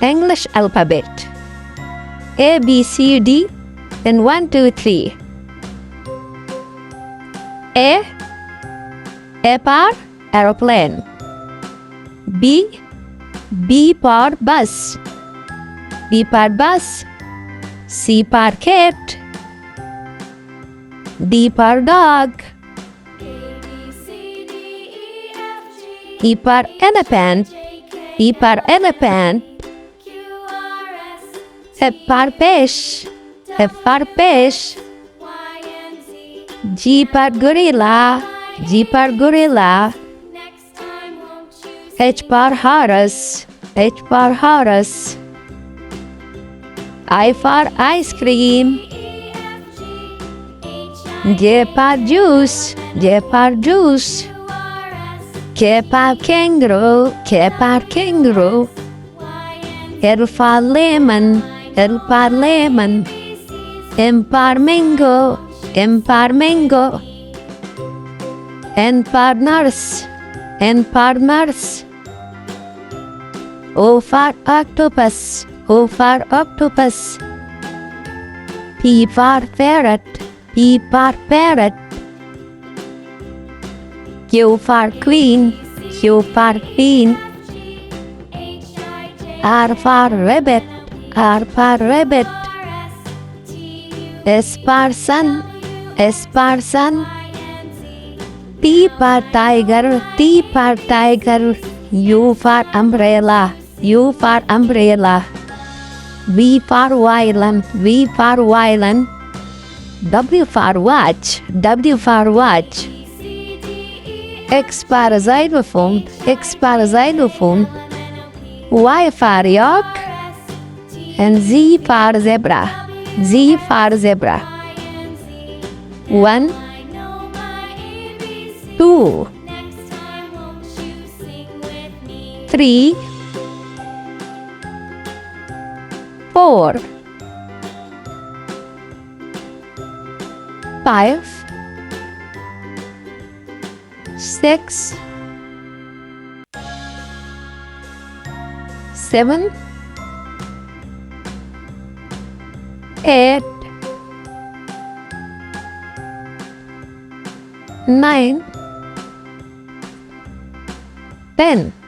English alphabet. A, B, C, D, then 1, 2, 3. A for aeroplane. B for bus. B for bus. C for cat. D for dog. E for elephant. E for elephant. F for fish. F for fish. G for gorilla. G for gorilla. H for horse. H for horse. I for ice cream. J for juice. J for juice. K for kangaroo. K for kangaroo. L for lemon. L for lemon. M for mango. M for mango. N for nurse. N for nurse. O for octopus. O for octopus. P for parrot. P for parrot. Q for queen. Q for queen. R for rabbit. R for rabbit. S for sun. S for sun. T for tiger. T for tiger. U for umbrella. U for umbrella. V for violin. V for violin. W for watch. W for watch. X for xylophone. X for xylophone. Y for yak. And Z for zebra. Z for zebra. 1, 2, 3, 4, 5, 6, 7, 8, 9, 10.